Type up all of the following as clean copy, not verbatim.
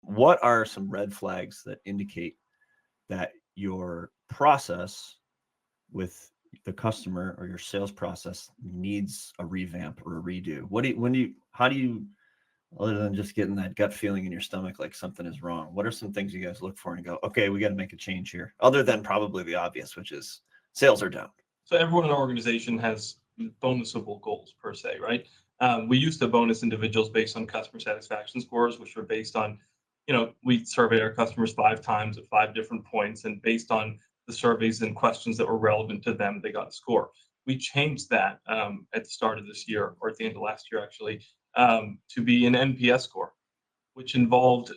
what are some red flags that indicate that your process with the customer or your sales process needs a revamp or a redo? How do you, other than just getting that gut feeling in your stomach like something is wrong, what are some things you guys look for and go, okay, we got to make a change here, other than probably the obvious, which is sales are down? So everyone in our organization has bonusable goals per se, right? We used to bonus individuals based on customer satisfaction scores, which were based on, we surveyed our customers 5 times at 5 different points, and based on the surveys and questions that were relevant to them, they got a score. We changed that at the start of this year, or at the end of last year, actually, to be an NPS score, which involved,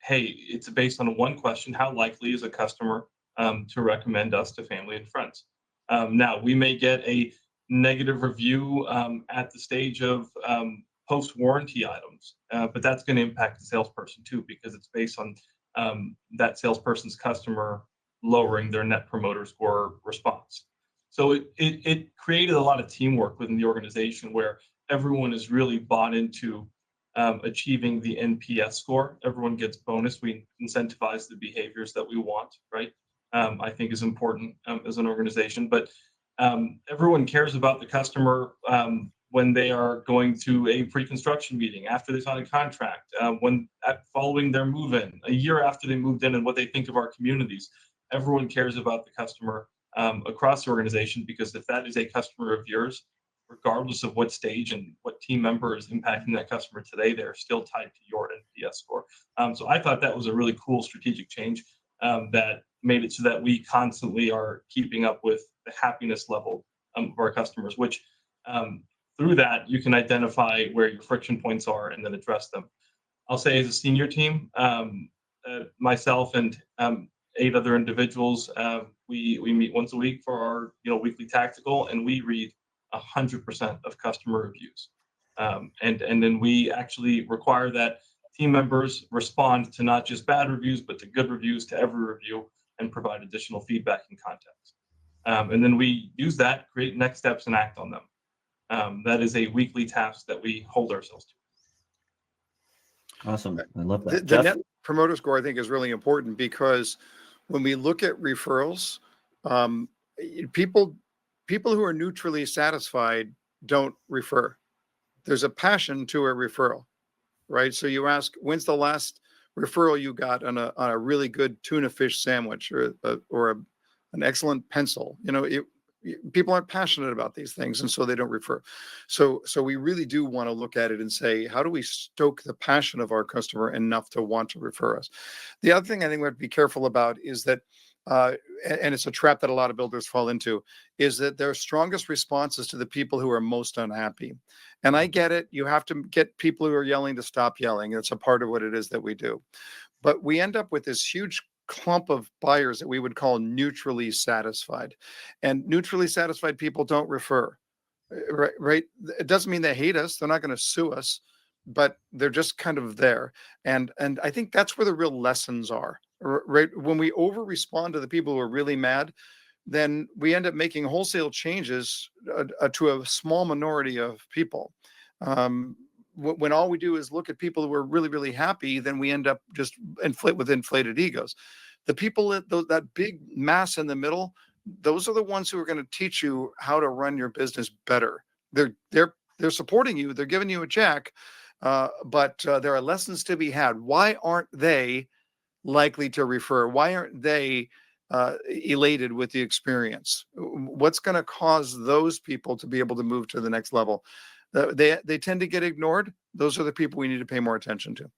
hey, it's based on one question: how likely is a customer to recommend us to family and friends? Now, we may get a negative review at the stage of post-warranty items, but that's going to impact the salesperson too, because it's based on that salesperson's customer lowering their net promoter score response. So it created a lot of teamwork within the organization where everyone is really bought into achieving the NPS score. Everyone gets bonus. We incentivize the behaviors that we want, right? I think is important as an organization. But everyone cares about the customer when they are going to a pre-construction meeting, after they sign a contract, following their move-in, a year after they moved in, and what they think of our communities. Everyone cares about the customer across the organization, because if that is a customer of yours, regardless of what stage and what team member is impacting that customer today, they're still tied to your NPS score. So I thought that was a really cool strategic change that made it so that we constantly are keeping up with the happiness level of our customers, which through that you can identify where your friction points are and then address them. I'll say, as a senior team, myself and 8 other individuals, we meet once a week for our weekly tactical, and we read 100% of customer reviews, and then we actually require that team members respond to not just bad reviews, but to good reviews, to every review, and provide additional feedback and context. And then we use that, create next steps, and act on them. That is a weekly task that we hold ourselves to. Awesome. I love that. The net promoter score, I think, is really important, because when we look at referrals, people who are neutrally satisfied don't refer. There's a passion to a referral, right? So you ask, when's the last referral you got on a really good tuna fish sandwich or an excellent pencil? People aren't passionate about these things, and so they don't refer. So we really do want to look at it and say, how do we stoke the passion of our customer enough to want to refer us? The other thing I think we have to be careful about is that, and it's a trap that a lot of builders fall into, is that their strongest responses to the people who are most unhappy. And I get it. You have to get people who are yelling to stop yelling. It's a part of what it is that we do. But we end up with this huge clump of buyers that we would call neutrally satisfied. And neutrally satisfied people don't refer, right? It doesn't mean they hate us. They're not going to sue us, but they're just kind of there. And I think that's where the real lessons are, right? When we over respond to the people who are really mad, then we end up making wholesale changes to a small minority of people. When all we do is look at people who are really, really happy, then we end up just with inflated egos. The people that big mass in the middle, those are the ones who are going to teach you how to run your business better. They're supporting you. They're giving you a check, but there are lessons to be had. Why aren't they likely to refer? Why aren't they elated with the experience? What's going to cause those people to be able to move to the next level? They tend to get ignored. Those are the people we need to pay more attention to.